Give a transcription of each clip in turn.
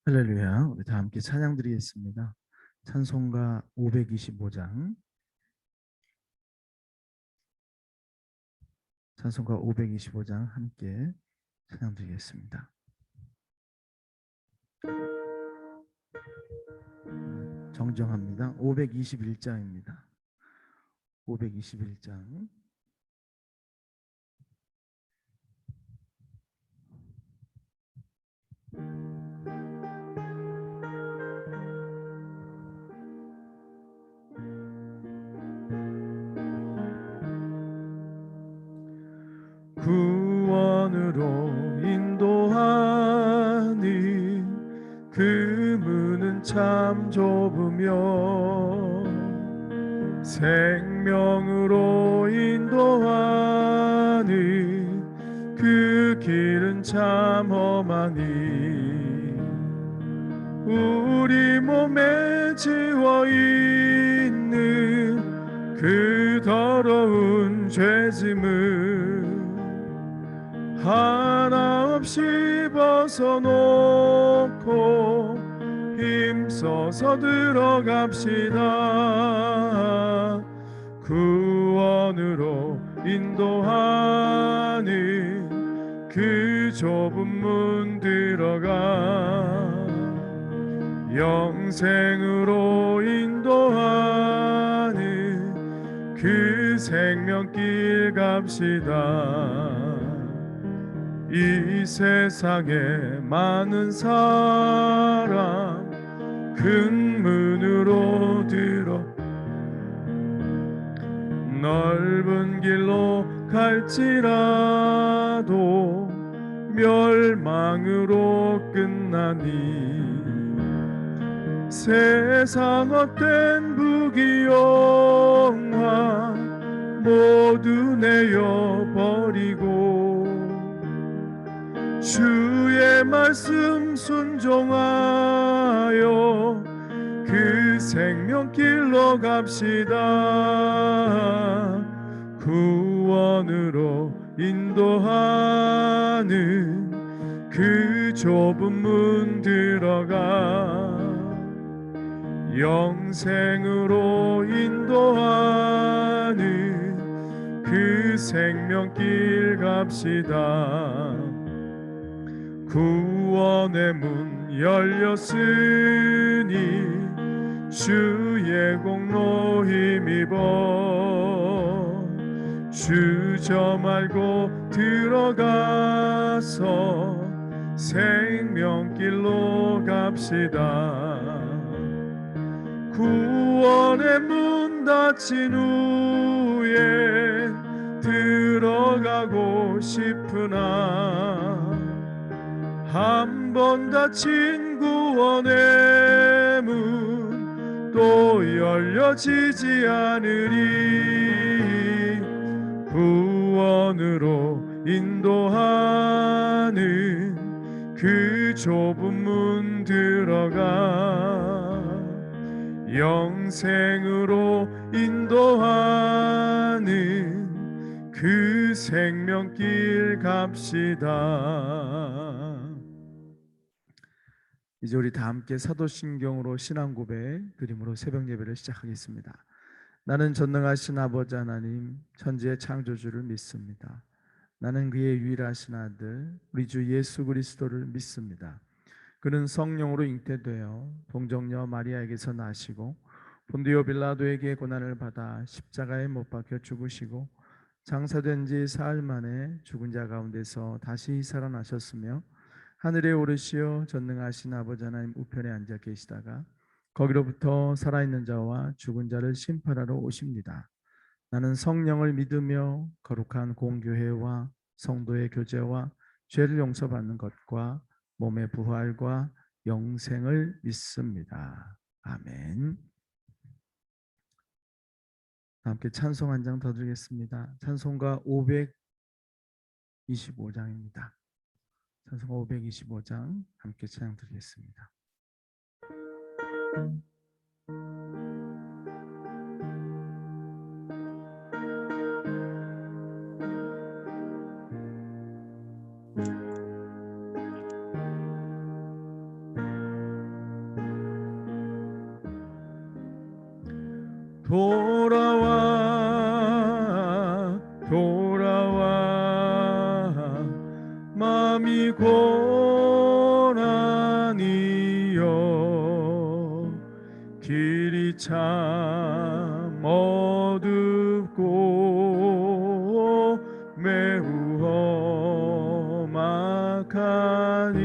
할렐루야. 우리 다 함께 찬양 드리겠습니다. 찬송가 525장. 찬송가 525장 함께 찬양 드리겠습니다. 정정합니다. 521장입니다. 521장. 구원으로 인도하는 그 문은 참 좁으며 생명으로 인도하는 그 길은 참 험하니 우리 몸에 지워있는 그 더러운 죄짐을 하나 없이 벗어놓고 힘써서 들어갑시다. 구원으로 인도하는 그 좁은 문 들어가 영생으로 인도하는 그 생명길 갑시다. 이 세상에 많은 사람 큰 문으로 들어 넓은 길로 갈지라도 멸망으로 끝나니 세상 헛된 부귀영화 모두 내어버리고 주의 말씀 순종하여 그 생명길로 갑시다. 구원으로 인도하는 그 좁은 문 들어가 영생으로 인도하는 그 생명길 갑시다. 구원의 문 열렸으니 주의 공로 힘입어 주저 말고 들어가서 생명길로 갑시다. 구원의 문 닫힌 후에 들어가고 싶으나 한 번 닫힌 구원의 문 또 열려지지 않으리. 구원으로 인도하는 그 좁은 문 들어가 영생으로 인도하는 그 생명길 갑시다. 이제 우리 다 함께 사도신경으로 신앙 고백 드림으로 새벽 예배를 시작하겠습니다. 나는 전능하신 아버지 하나님 천지의 창조주를 믿습니다. 나는 그의 유일하신 아들 우리 주 예수 그리스도를 믿습니다. 그는 성령으로 잉태되어 동정녀 마리아에게서 나시고 본디오 빌라도에게 고난을 받아 십자가에 못 박혀 죽으시고 장사된 지 사흘 만에 죽은 자 가운데서 다시 살아나셨으며 하늘에 오르시어 전능하신 아버지 하나님 우편에 앉아 계시다가 거기로부터 살아있는 자와 죽은 자를 심판하러 오십니다. 나는 성령을 믿으며 거룩한 공교회와 성도의 교제와 죄를 용서받는 것과 몸의 부활과 영생을 믿습니다. 아멘. 함께 찬송 한 장 더 드리겠습니다. 찬송가 525장입니다. 찬송가 525장 함께 찬양 드리겠습니다. 돌아와 돌아와 마음이 고난이여 길이 참 어둡고 매우 험악하니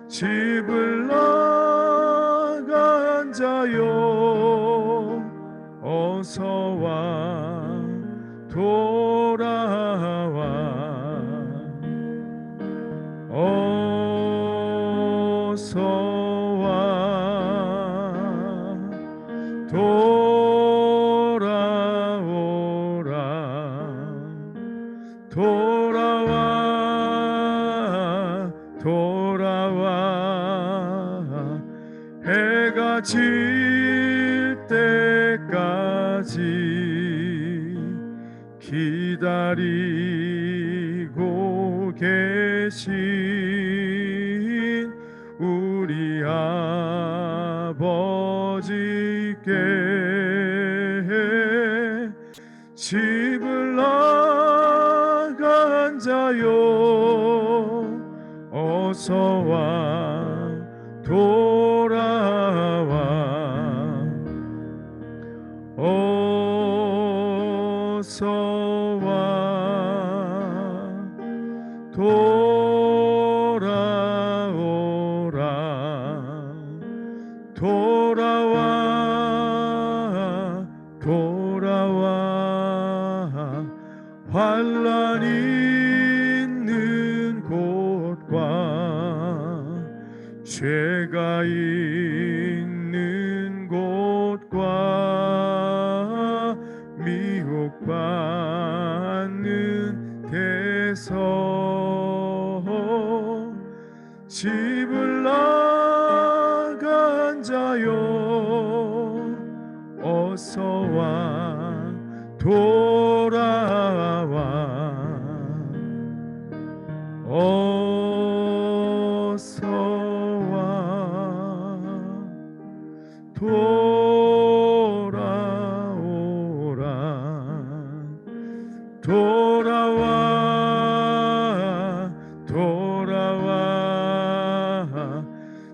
집을 나간 자여 어서와 돌아와 어서와 돌아오라 돌아와 돌아와 해가 질 때까지 기다리고 계신 우리 아버지께 집을 나간 자여 어서와 돌아와 어서와 돌아오라 돌아와 돌아와 환난 있는 곳과 죄가 있는 곳과 미혹받는 데서 집을 나간 자여 어서와 돌아와 어서와 돌아오라 돌아와 돌아와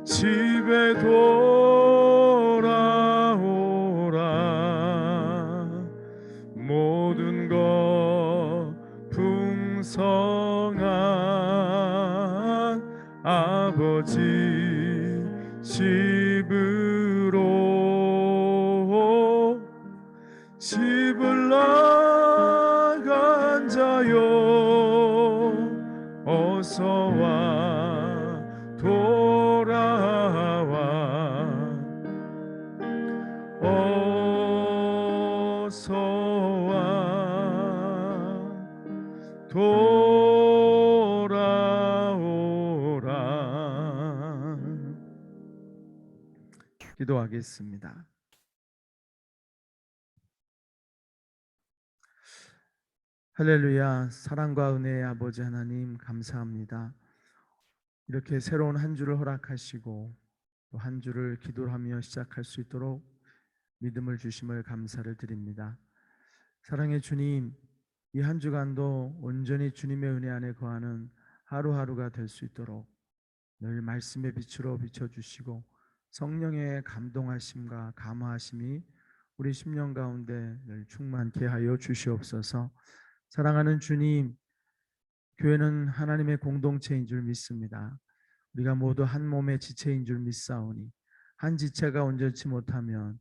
집에 돌아오라 모든 것 풍성한 아버지 집으로 집을 나간 자여 어서와 돌아와 어서와 돌아오라 기도하겠습니다. 할렐루야. 사랑과 은혜의 아버지 하나님 감사합니다. 이렇게 새로운 한 주를 허락하시고 또 한 주를 기도하며 시작할 수 있도록 믿음을 주심을 감사를 드립니다. 사랑의 주님, 이 한 주간도 온전히 주님의 은혜 안에 거하는 하루하루가 될 수 있도록 늘 말씀의 빛으로 비춰주시고 성령의 감동하심과 감화하심이 우리 심령 가운데 늘 충만케 하여 주시옵소서. 사랑하는 주님, 교회는 하나님의 공동체인 줄 믿습니다. 우리가 모두 한 몸의 지체인 줄 믿사오니 한 지체가 온전치 못하면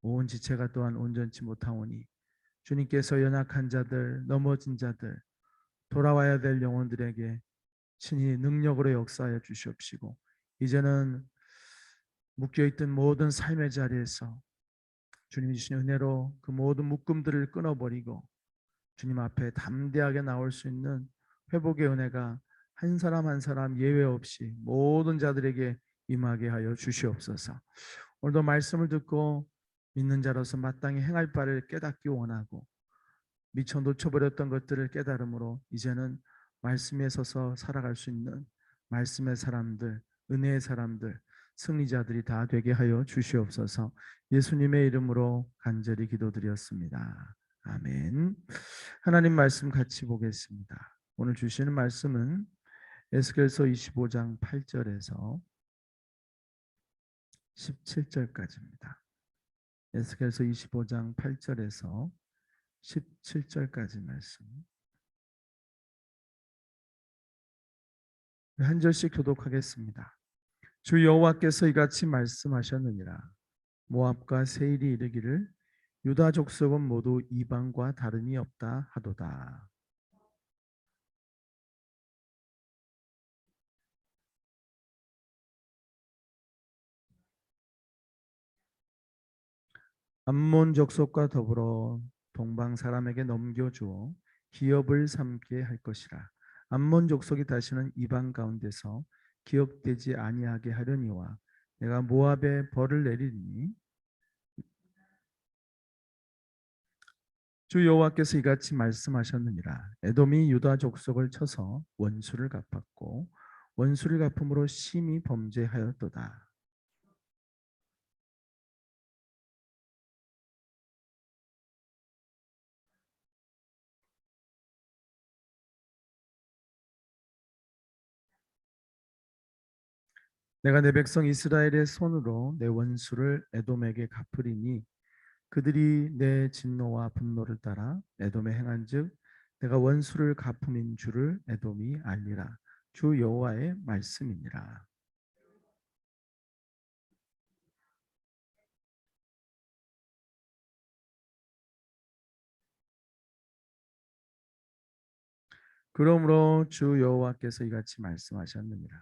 온 지체가 또한 온전치 못하오니 주님께서 연약한 자들, 넘어진 자들, 돌아와야 될 영혼들에게 친히 능력으로 역사하여 주시옵시고 이제는 묶여있던 모든 삶의 자리에서 주님이 주신 은혜로 그 모든 묶음들을 끊어버리고 주님 앞에 담대하게 나올 수 있는 회복의 은혜가 한 사람 한 사람 예외 없이 모든 자들에게 임하게 하여 주시옵소서. 오늘도 말씀을 듣고 믿는 자로서 마땅히 행할 바를 깨닫기 원하고 미처 놓쳐버렸던 것들을 깨달음으로 이제는 말씀에 서서 살아갈 수 있는 말씀의 사람들, 은혜의 사람들, 승리자들이 다 되게 하여 주시옵소서. 예수님의 이름으로 간절히 기도드렸습니다. 아멘. 하나님 말씀 같이 보겠습니다. 오늘 주시는 말씀은 에스겔서 25장 8절에서 17절까지입니다. 에스겔서 25장 8절에서 17절까지 말씀. 한 절씩 교독하겠습니다. 주 여호와께서 이같이 말씀하셨느니라. 모압과 세일이 이르기를 유다 족속은 모두 이방과 다름이 없다 하도다. 암몬 족속과 더불어 동방 사람에게 넘겨주어 기업을 삼게 할 것이라. 암몬 족속이 다시는 이방 가운데서 기억되지 아니하게 하려니와 내가 모압에 벌을 내리니 주 여호와께서 이같이 말씀하셨느니라. 에돔이 유다 족속을 쳐서 원수를 갚았고 원수를 갚음으로 심히 범죄하였도다. 내가 내 백성 이스라엘의 손으로 내 원수를 에돔에게 갚으리니 그들이 내 진노와 분노를 따라 에돔에 행한즉 내가 원수를 갚음인 줄을 에돔이 알리라. 주 여호와의 말씀이니라. 그러므로 주 여호와께서 이같이 말씀하셨느니라.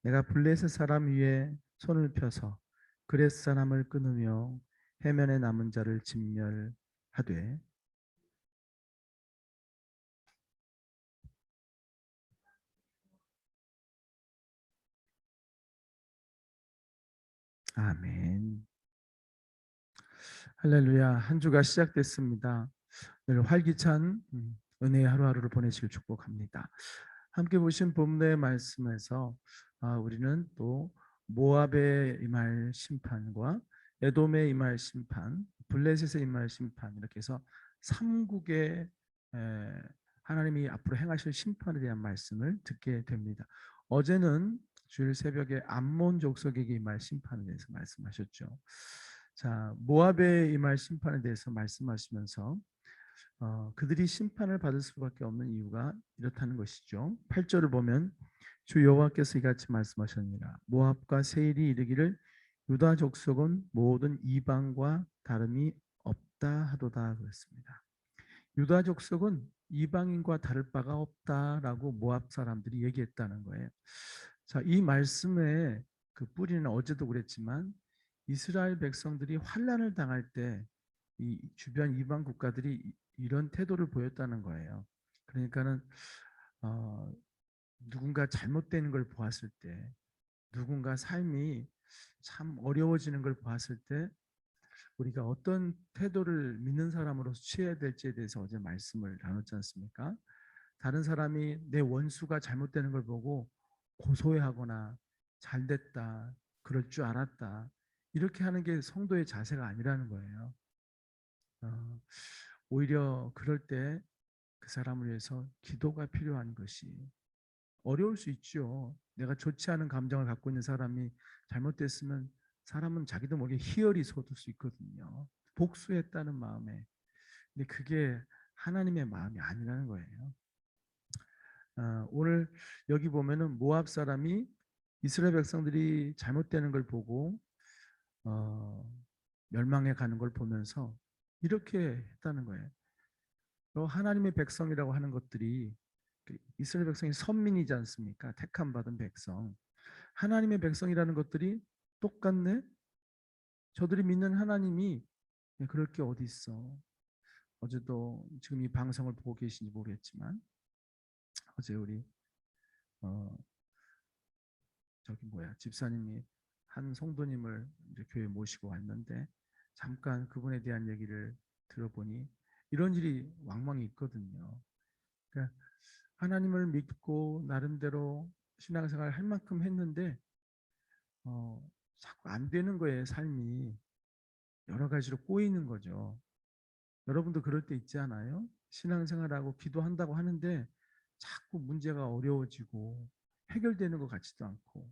내가 블레셋 사람 위에 손을 펴서 그렛 사람을 끊으며 해면에 남은 자를 진멸하되 아멘. 할렐루야. 한 주가 시작됐습니다. 늘 활기찬 은혜의 하루하루를 보내시길 축복합니다. 함께 보신 본문의 말씀에서 우리는 또 모압의 임할 심판과 에돔의 임할 심판, 블레셋의 임할 심판 이렇게 해서 삼국의 하나님이 앞으로 행하실 심판에 대한 말씀을 듣게 됩니다. 어제는 주일 새벽에 암몬 족속에게 임할 심판에 대해서 말씀하셨죠. 자, 모압의 임할 심판에 대해서 말씀하시면서 그들이 심판을 받을 수밖에 없는 이유가 이렇다는 것이죠. 8절을 보면 주 여호와께서 이같이 말씀하셨느니라. 모압과 세일이 이르기를 유다 족속은 모든 이방과 다름이 없다 하도다 그랬습니다. 유다 족속은 이방인과 다를 바가 없다라고 모압 사람들이 얘기했다는 거예요. 자, 이 말씀의 그 뿌리는 어제도 그랬지만 이스라엘 백성들이 환난을 당할 때 이 주변 이방 국가들이 이런 태도를 보였다는 거예요. 그러니까는 누군가 잘못되는 걸 보았을 때 누군가 삶이 참 어려워지는 걸 봤을 때 우리가 어떤 태도를 믿는 사람으로서 취해야 될지에 대해서 어제 말씀을 나눴지 않습니까? 다른 사람이 내 원수가 잘못되는 걸 보고 고소해하거나 잘됐다, 그럴 줄 알았다, 이렇게 하는 게 성도의 자세가 아니라는 거예요. 오히려 그럴 때 그 사람을 위해서 기도가 필요한 것이 어려울 수 있죠. 내가 좋지 않은 감정을 갖고 있는 사람이 잘못됐으면 사람은 자기도 모르게 희열이 솟을 수 있거든요. 복수했다는 마음에. 근데 그게 하나님의 마음이 아니라는 거예요. 오늘 여기 보면은 모압 사람이 이스라엘 백성들이 잘못되는 걸 보고 어, 멸망해 가는 걸 보면서 이렇게 했다는 거예요. 하나님의 백성이라고 하는 것들이 이스라엘 백성이 선민이지 않습니까? 택함 받은 백성. 하나님의 백성이라는 것들이 똑같네? 저들이 믿는 하나님이 그럴 게 어디 있어? 어제도 지금 이 방송을 보고 계신지 모르겠지만 어제 우리 어, 저기 뭐야 집사님이 한 성도님을 이제 교회 모시고 왔는데 잠깐 그분에 대한 얘기를 들어보니 이런 일이 왕왕 있거든요. 그러니까 하나님을 믿고 나름대로 신앙생활 할 만큼 했는데 자꾸 안 되는 거예요. 삶이 여러 가지로 꼬이는 거죠. 여러분도 그럴 때 있지 않아요? 신앙생활하고 기도한다고 하는데 자꾸 문제가 어려워지고 해결되는 것 같지도 않고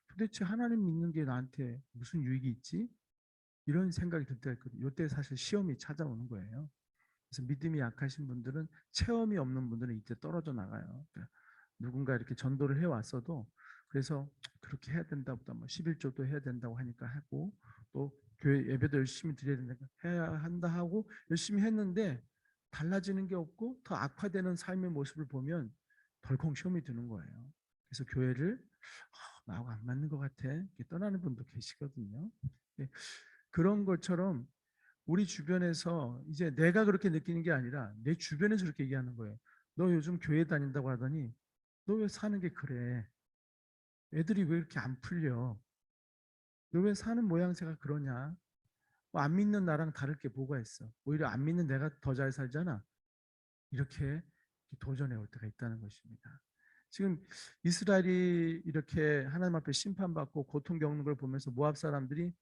도대체 하나님 믿는 게 나한테 무슨 유익이 있지? 이런 생각이 들 때가 있거든요. 이때 사실 시험이 찾아오는 거예요. 그래서 믿음이 약하신 분들은 체험이 없는 분들은 이때 떨어져 나가요. 그러니까 누군가 이렇게 전도를 해왔어도 그래서 그렇게 해야 된다보다 뭐 11조도 해야 된다고 하니까 하고 또 교회 예배도 열심히 드려야 된다 해야 한다 하고 열심히 했는데 달라지는 게 없고 더 악화되는 삶의 모습을 보면 덜컹 시험이 드는 거예요. 그래서 교회를 나하고 안 맞는 것 같아 이렇게 떠나는 분도 계시거든요. 예, 그런 것처럼 우리 주변에서 이제 내가 그렇게 느끼는 게 아니라 내 주변에서 그렇게 얘기하는 거예요. 너 요즘 교회 다닌다고 하더니 너 왜 사는 게 그래? 애들이 왜 이렇게 안 풀려? 너 왜 사는 모양새가 그러냐? 뭐안 믿는 나랑 다를 게 뭐가 있어? 오히려 안 믿는 내가 더 잘 살잖아. 이렇게 도전해 올 때가 있다는 것입니다. 지금 이스라엘이 이렇게 하나님 앞에 심판받고 고통 겪는 걸 보면서 모압 사람들이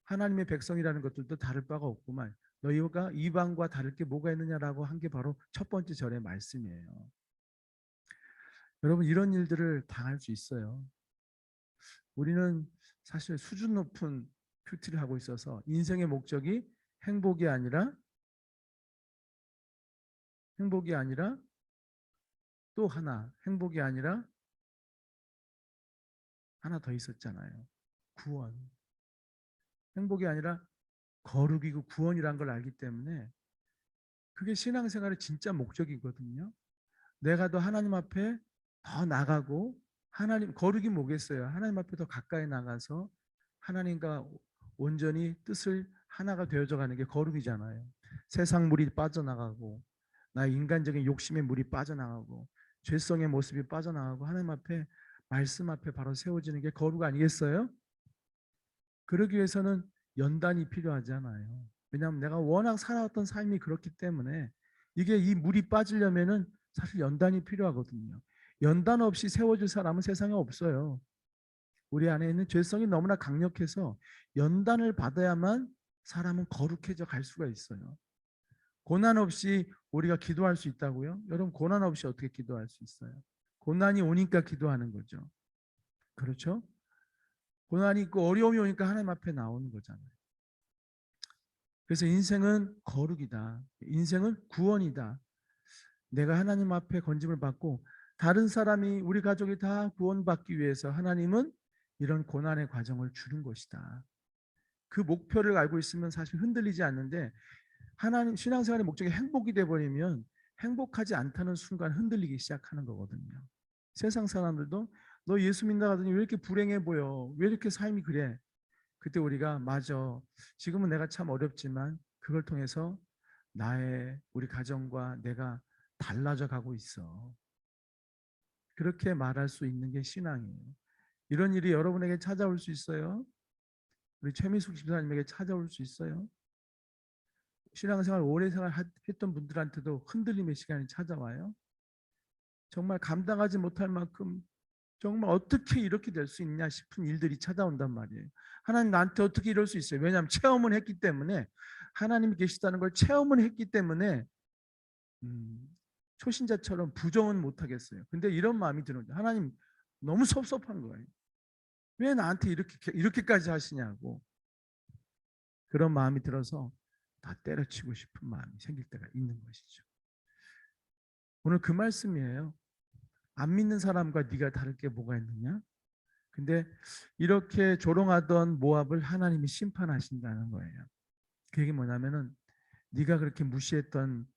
하나님의 백성이라는 것들도 다를 바가 없구만. 너희가 이방과 다를 게 뭐가 있느냐라고 한 게 바로 첫 번째 절의 말씀이에요. 여러분 이런 일들을 당할 수 있어요. 우리는 사실 수준 높은 큐티를 하고 있어서 인생의 목적이 행복이 아니라 또 하나 행복이 아니라 하나 더 있었잖아요. 구원. 행복이 아니라 거룩이고 구원이란 걸 알기 때문에 그게 신앙생활의 진짜 목적이거든요. 내가 더 하나님 앞에 더 나가고 하나님 거룩이 뭐겠어요? 하나님 앞에 더 가까이 나가서 하나님과 온전히 뜻을 하나가 되어져 가는 게 거룩이잖아요. 세상 물이 빠져나가고 나의 인간적인 욕심의 물이 빠져나가고 죄성의 모습이 빠져나가고 하나님 앞에 말씀 앞에 바로 세워지는 게 거룩 아니겠어요? 그러기 위해서는 연단이 필요하잖아요. 왜냐하면 내가 워낙 살아왔던 삶이 그렇기 때문에 이게 이 물이 빠지려면은 사실 연단이 필요하거든요. 연단 없이 세워질 사람은 세상에 없어요. 우리 안에 있는 죄성이 너무나 강력해서 연단을 받아야만 사람은 거룩해져 갈 수가 있어요. 고난 없이 우리가 기도할 수 있다고요? 여러분 고난 없이 어떻게 기도할 수 있어요? 고난이 오니까 기도하는 거죠. 그렇죠? 고난이 있고 어려움이 오니까 하나님 앞에 나오는 거잖아요. 그래서 인생은 거룩이다. 인생은 구원이다. 내가 하나님 앞에 건짐을 받고 다른 사람이 우리 가족이 다 구원받기 위해서 하나님은 이런 고난의 과정을 주는 것이다. 그 목표를 알고 있으면 사실 흔들리지 않는데 하나님 신앙생활의 목적이 행복이 돼버리면 행복하지 않다는 순간 흔들리기 시작하는 거거든요. 세상 사람들도 너 예수 믿나 하더니 왜 이렇게 불행해 보여? 왜 이렇게 삶이 그래? 그때 우리가 맞아. 지금은 내가 참 어렵지만 그걸 통해서 우리 가정과 내가 달라져 가고 있어. 그렇게 말할 수 있는 게 신앙이에요. 이런 일이 여러분에게 찾아올 수 있어요. 우리 최미숙 집사님에게 찾아올 수 있어요. 신앙생활 오래 했던 분들한테도 흔들림의 시간이 찾아와요. 정말 감당하지 못할 만큼 정말 어떻게 이렇게 될 수 있냐 싶은 일들이 찾아온단 말이에요. 하나님 나한테 어떻게 이럴 수 있어요? 왜냐하면 체험을 했기 때문에, 하나님이 계시다는 걸 체험을 했기 때문에 초신자처럼 부정은 못하겠어요. 근데 이런 마음이 드는 거예요. 하나님 너무 섭섭한 거예요. 왜 나한테 이렇게까지 하시냐고. 그런 마음이 들어서 다 때려치고 싶은 마음이 생길 때가 있는 것이죠. 오늘 그 말씀이에요. 안 믿는 사람과 네가 다를 게 뭐가 있느냐? 근데 이렇게 조롱하던 모압을 하나님이 심판하신다는 거예요. 그게 뭐냐면은 네가 그렇게 무시했던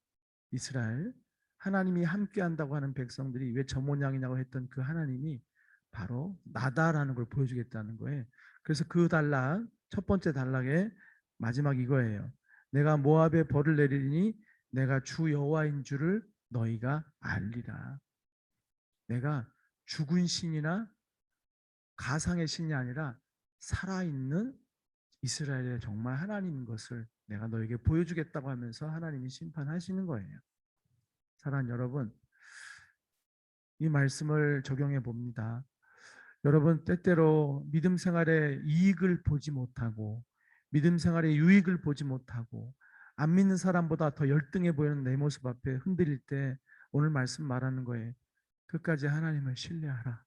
이스라엘, 하나님이 함께 한다고 하는 백성들이 왜 저 모양이냐고 했던 그 하나님이 바로 나다라는 걸 보여주겠다는 거예요. 그래서 그 단락, 첫 번째 단락의 마지막 이거예요. 내가 모압에 벌을 내리니 내가 주 여호와인 줄을 너희가 알리라. 내가 죽은 신이나 가상의 신이 아니라 살아있는 이스라엘의 정말 하나님인 것을 내가 너에게 보여주겠다고 하면서 하나님이 심판하시는 거예요. 사랑하는 여러분, 이 말씀을 적용해 봅니다. 여러분, 때때로 믿음 생활의 이익을 보지 못하고 믿음 생활의 유익을 보지 못하고 안 믿는 사람보다 더 열등해 보이는 내 모습 앞에 흔들릴 때 오늘 말씀 말하는 거예요. 끝까지 하나님을 신뢰하라.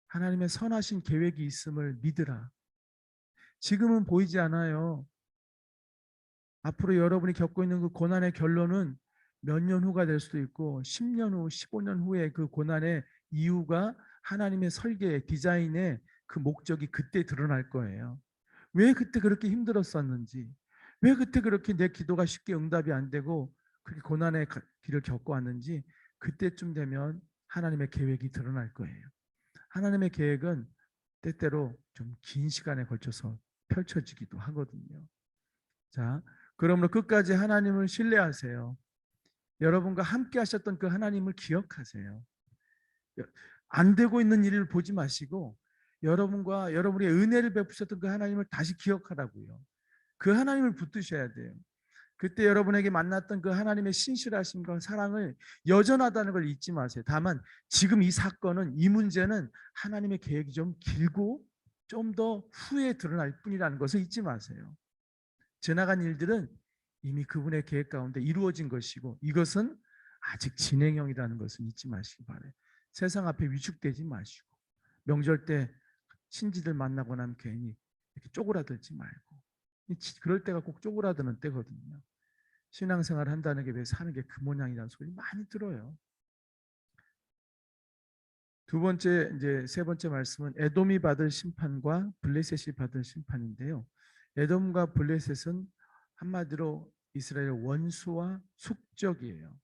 하나님의 선하신 계획이 있음을 믿으라. 지금은 보이지 않아요. 앞으로 여러분이 겪고 있는 그 고난의 결론은 몇 년 후가 될 수도 있고 10년 후, 15년 후에 그 고난의 이유가 하나님의 설계, 디자인의 그 목적이 그때 드러날 거예요. 왜 그때 그렇게 힘들었었는지, 왜 그때 그렇게 내 기도가 쉽게 응답이 안 되고 그렇게 고난의 길을 겪어왔는지 그때쯤 되면 하나님의 계획이 드러날 거예요. 하나님의 계획은 때때로 좀 긴 시간에 걸쳐서 펼쳐지기도 하거든요. 자, 그러므로 끝까지 하나님을 신뢰하세요. 여러분과 함께 하셨던 그 하나님을 기억하세요. 안 되고 있는 일을 보지 마시고 여러분과 여러분의 은혜를 베푸셨던 그 하나님을 다시 기억하라고요. 그 하나님을 붙드셔야 돼요. 그때 여러분에게 만났던 그 하나님의 신실하심과 사랑을 여전하다는 걸 잊지 마세요. 다만 지금 이 사건은, 이 문제는 하나님의 계획이 좀 길고 좀 더 후에 드러날 뿐이라는 것을 잊지 마세요. 지나간 일들은 이미 그분의 계획 가운데 이루어진 것이고 이것은 아직 진행형이라는 것을 잊지 마시기 바라요. 세상 앞에 위축되지 마시고 명절 때 친지들 만나고 나면 괜히 이렇게 쪼그라들지 말고, 그럴 때가 꼭 쪼그라드는 때거든요. 신앙생활 한다는 게 왜 사는 게 그 모양이라는 소리 많이 들어요. 두 번째, 이제 세 번째 말씀은 에돔이 받을 심판과 블레셋이 받을 심판인데요. 에돔과 블레셋은 한마디로 이스라엘 원수와 숙적이에요.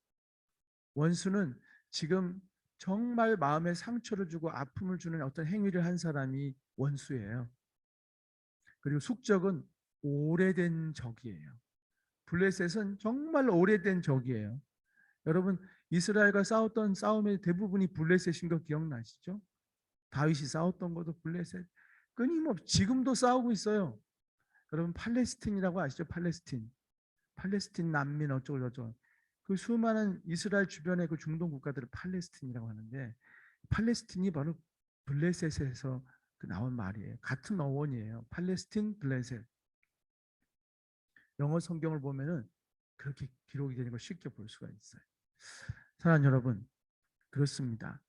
원수는 지금 정말 마음에 상처를 주고 아픔을 주는 어떤 행위를 한 사람이 원수예요. 그리고 숙적은 오래된 적이에요. 블레셋은 정말 오래된 적이에요. 여러분, 이스라엘과 싸웠던 싸움의 대부분이 블레셋인 거 기억나시죠? 다윗이 싸웠던 것도 블레셋. 끊임없이 지금도 싸우고 있어요. 여러분, 팔레스틴이라고 아시죠? 팔레스틴 난민 어쩌고 저쩌고. 그 수많은 이스라엘 주변의 그 중동 국가들을 팔레스틴이라고 하는데 팔레스틴이 바로 블레셋에서 나온 말이에요. 같은 어원이에요. 팔레스틴, 블레셋. 영어 성경을 보면은 그렇게 기록이 되는 걸 쉽게 볼 수가 있어요. 사랑하는 여러분, 그렇습니다.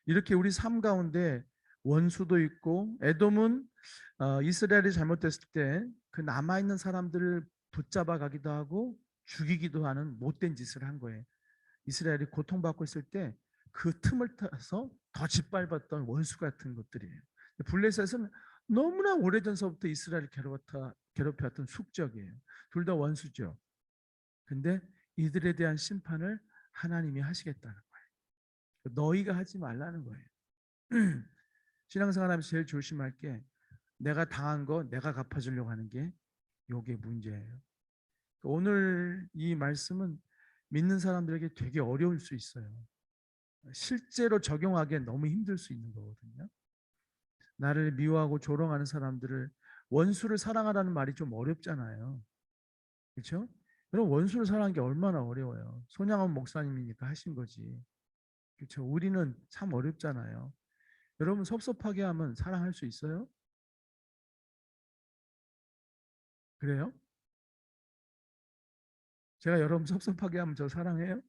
이렇게 우리 삶 가운데 원수도 있고, 에돔은 이스라엘이 잘못됐을 때 그 남아있는 사람들을 붙잡아 가기도 하고 죽이기도 하는 못된 짓을 한 거예요. 이스라엘이 고통받고 있을 때 그 틈을 타서 더 짓밟았던 원수 같은 것들이에요. 블레셋은 너무나 오래전서부터 이스라엘을 괴롭혀왔던 숙적이에요. 둘 다 원수죠. 근데 이들에 대한 심판을 하나님이 하시겠다는 거예요. 너희가 하지 말라는 거예요. 신앙생활하면서 제일 조심할 게 내가 당한 거 내가 갚아주려고 하는 게 요게 문제예요. 오늘 이 말씀은 믿는 사람들에게 되게 어려울 수 있어요. 실제로 적용하기엔 너무 힘들 수 있는 거거든요. 나를 미워하고 조롱하는 사람들을 원수를 사랑하라는 말이 좀 어렵잖아요. 그렇죠? 여러분 원수를 사랑하는 게 얼마나 어려워요. 손양원 목사님이니까 하신 거지. 그렇죠? 우리는 참 어렵잖아요. 여러분 섭섭하게 하면 사랑할 수 있어요? 그래요? 제가 여러분 섭섭하게 하면 저 사랑해요?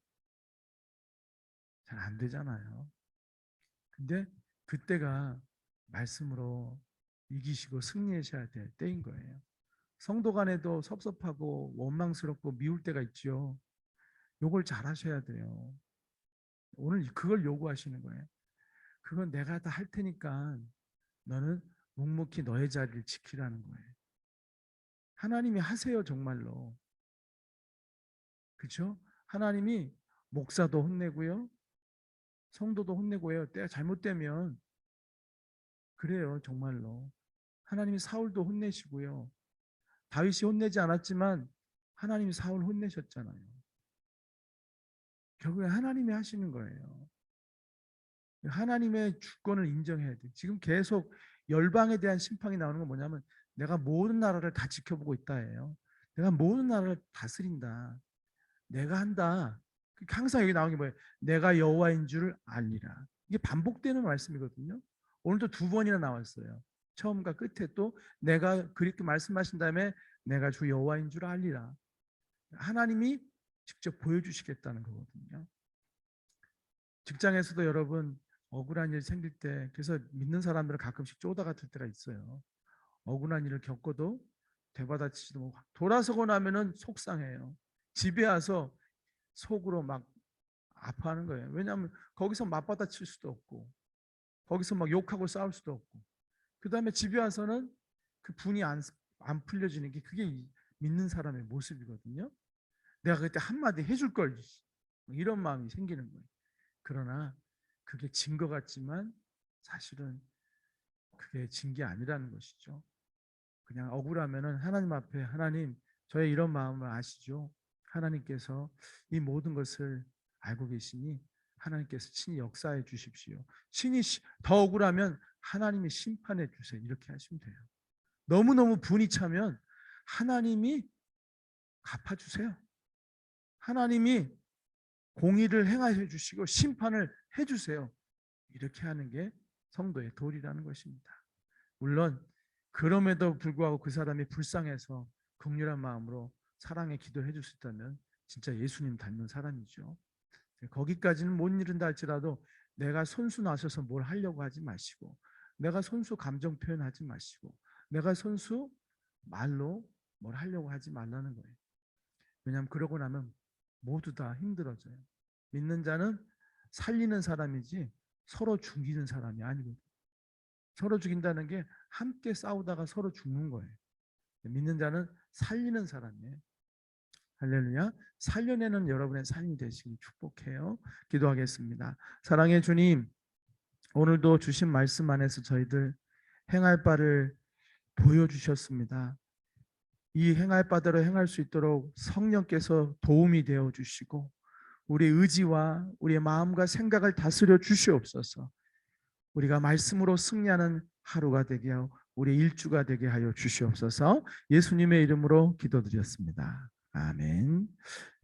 잘 안 되잖아요. 근데 그때가 말씀으로 이기시고 승리하셔야 될 때인 거예요. 성도 간에도 섭섭하고 원망스럽고 미울 때가 있죠. 요걸 잘 하셔야 돼요. 오늘 그걸 요구하시는 거예요. 그건 내가 다 할 테니까 너는 묵묵히 너의 자리를 지키라는 거예요. 하나님이 하세요, 정말로. 그렇죠? 하나님이 목사도 혼내고요. 성도도 혼내고요. 때가 잘못되면 그래요, 정말로. 하나님이 사울도 혼내시고요. 다윗이 혼내지 않았지만 하나님이 사울 혼내셨잖아요. 결국에 하나님이 하시는 거예요. 하나님의 주권을 인정해야 돼. 지금 계속 열방에 대한 심판이 나오는 건 뭐냐면 내가 모든 나라를 다 지켜보고 있다예요. 내가 모든 나라를 다스린다. 내가 한다. 항상 여기 나오는 게 뭐예요? 내가 여호와인 줄 알리라. 이게 반복되는 말씀이거든요. 오늘도 두 번이나 나왔어요. 처음과 끝에 또 내가 그렇게 말씀하신 다음에 내가 주 여호와인 줄 알리라. 하나님이 직접 보여주시겠다는 거거든요. 직장에서도 여러분 억울한 일 생길 때 그래서 믿는 사람들은 가끔씩 쪼다 같을 때가 있어요. 억울한 일을 겪어도 되받아치지도 못하고 돌아서고 나면은 속상해요. 집에 와서 속으로 막 아파하는 거예요. 왜냐하면 거기서 맞받아칠 수도 없고 거기서 막 욕하고 싸울 수도 없고 그 다음에 집에 와서는 그 분이 안 풀려지는 게 그게 믿는 사람의 모습이거든요. 내가 그때 한마디 해줄 걸 이런 마음이 생기는 거예요. 그러나 그게 진 것 같지만 사실은 그게 진 게 아니라는 것이죠. 그냥 억울하면은 하나님 앞에 하나님 저의 이런 마음을 아시죠? 하나님께서 이 모든 것을 알고 계시니 하나님께서 친히 역사해 주십시오. 친히 더 억울하면 하나님이 심판해 주세요. 이렇게 하시면 돼요. 너무너무 분이 차면 하나님이 갚아주세요. 하나님이 공의를 행하여 주시고 심판을 해주세요. 이렇게 하는 게 성도의 도리라는 것입니다. 물론 그럼에도 불구하고 그 사람이 불쌍해서 긍휼한 마음으로 사랑의 기도를 해줄 수 있다면 진짜 예수님 닮은 사람이죠. 거기까지는 못 이룬다 할지라도 내가 손수 나셔서 뭘 하려고 하지 마시고 내가 손수 감정 표현하지 마시고 내가 손수 말로 뭘 하려고 하지 말라는 거예요. 왜냐하면 그러고 나면 모두 다 힘들어져요. 믿는 자는 살리는 사람이지 서로 죽이는 사람이 아니거든요. 서로 죽인다는 게 함께 싸우다가 서로 죽는 거예요. 믿는 자는 살리는 사람이에요. 할렐루야. 살려내는 여러분의 삶이 되시길 축복해요. 기도하겠습니다. 사랑의 주님, 오늘도 주신 말씀 안에서 저희들 행할 바를 보여주셨습니다. 이 행할 바대로 행할 수 있도록 성령께서 도움이 되어 주시고 우리의 의지와 우리의 마음과 생각을 다스려 주시옵소서. 우리가 말씀으로 승리하는 하루가 되게 하고 우리의 일주가 되게 하여 주시옵소서. 예수님의 이름으로 기도드렸습니다. 아멘.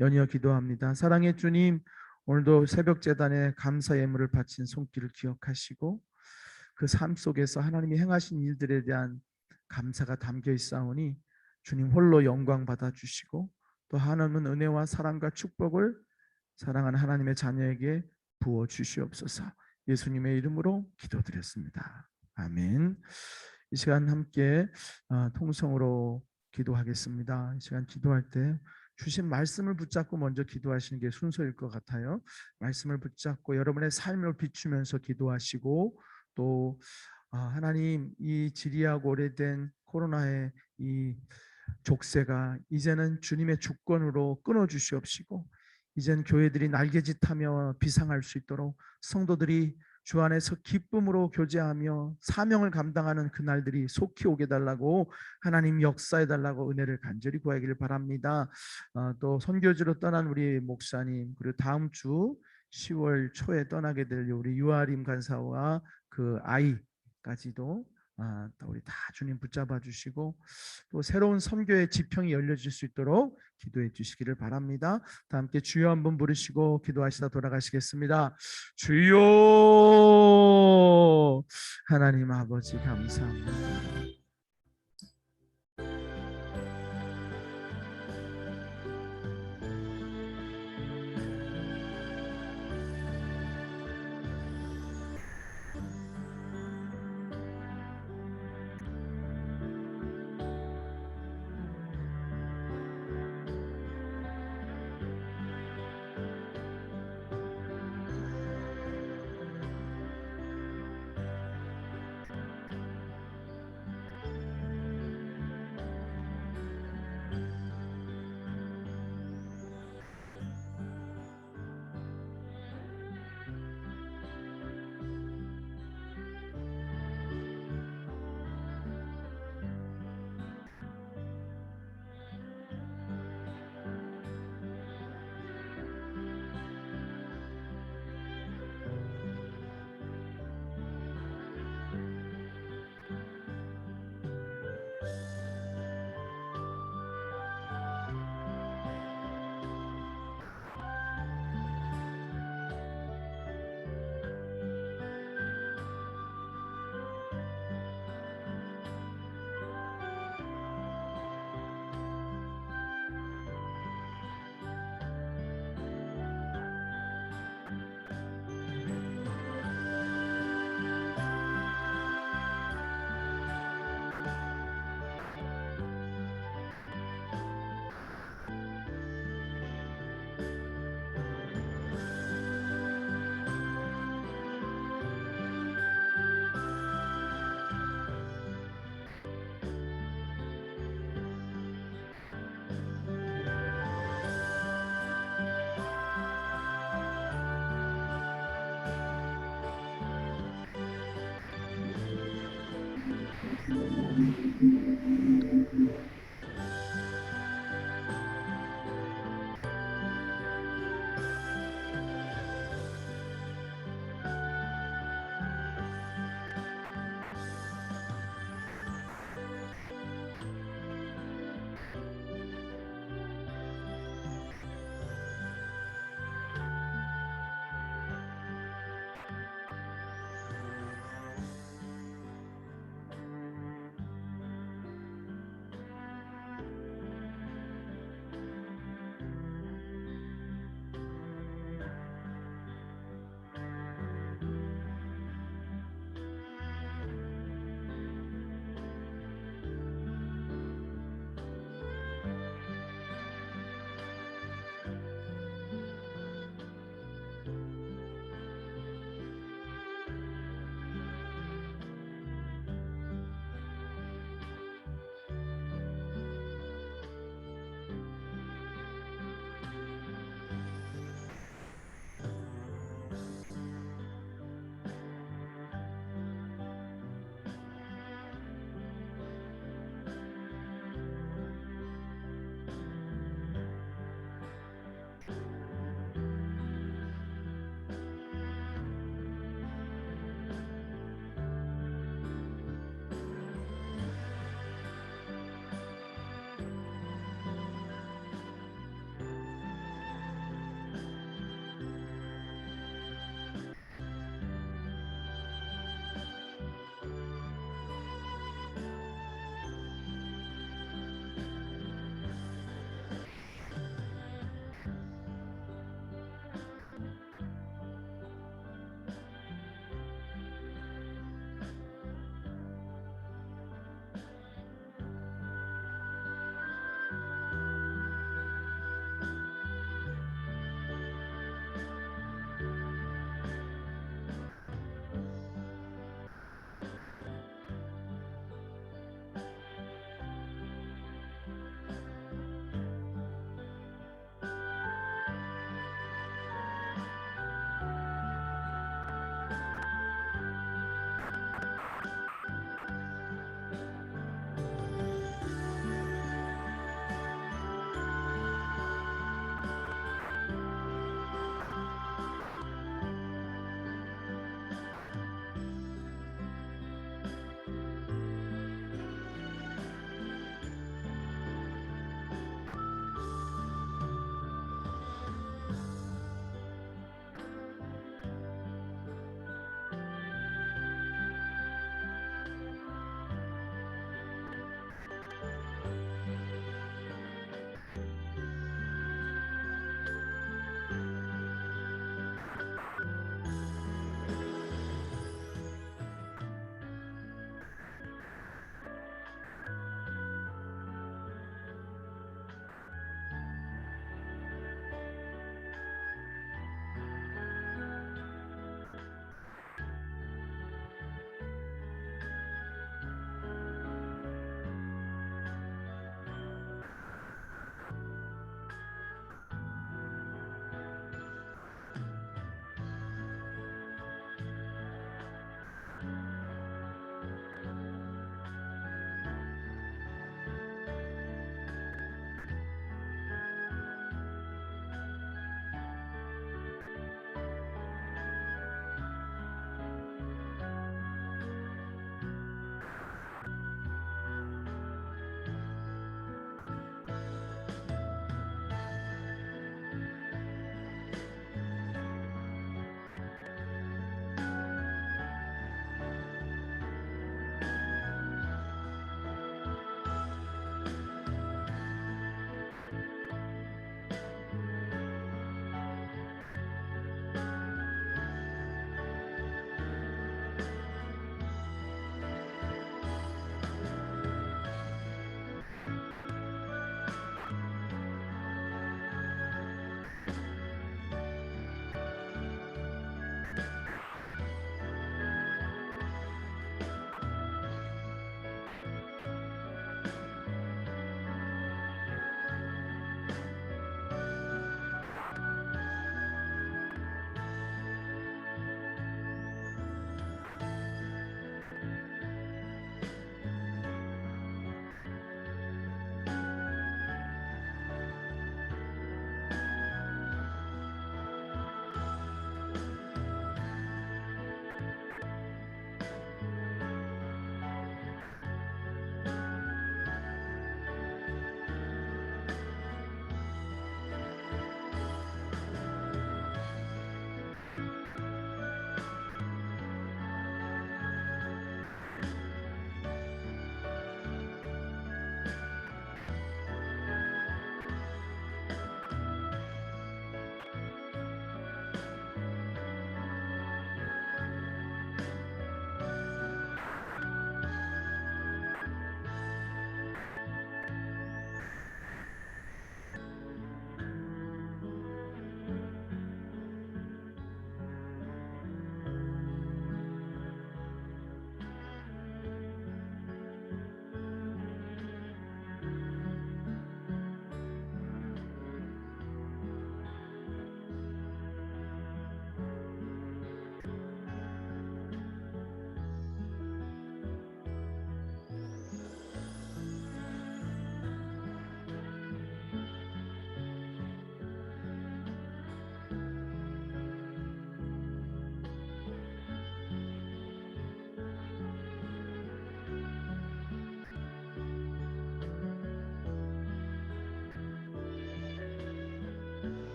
연이어 기도합니다. 사랑의 주님, 오늘도 새벽 제단에 감사 예물을 바친 손길을 기억하시고 그 삶 속에서 하나님이 행하신 일들에 대한 감사가 담겨 있사오니 주님 홀로 영광 받아 주시고 또 하나님은 은혜와 사랑과 축복을 사랑하는 하나님의 자녀에게 부어 주시옵소서. 예수님의 이름으로 기도드렸습니다. 아멘. 이 시간 함께 통성으로 기도하겠습니다. 이 시간 기도할 때 주신 말씀을 붙잡고 먼저 기도하시는 게 순서일 것 같아요. 말씀을 붙잡고 여러분의 삶을 비추면서 기도하시고 또 하나님 이 지리하고 오래된 코로나의 이 족쇄가 이제는 주님의 주권으로 끊어 주시옵시고 이젠 교회들이 날개짓하며 비상할 수 있도록 성도들이 주 안에서 기쁨으로 교제하며 사명을 감당하는 그날들이 속히 오게 달라고 하나님 역사해 달라고 은혜를 간절히 구하기를 바랍니다. 또 선교지로 떠난 우리 목사님 그리고 다음 주 10월 초에 떠나게 될 우리 유아림 간사와 그 아이까지도 또 우리 다 주님 붙잡아 주시고 또 새로운 선교의 지평이 열려질 수 있도록 기도해 주시기를 바랍니다. 다 함께 주여 한번 부르시고 기도하시다 돌아가시겠습니다. 주여, 하나님 아버지 감사합니다.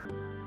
기도합니다.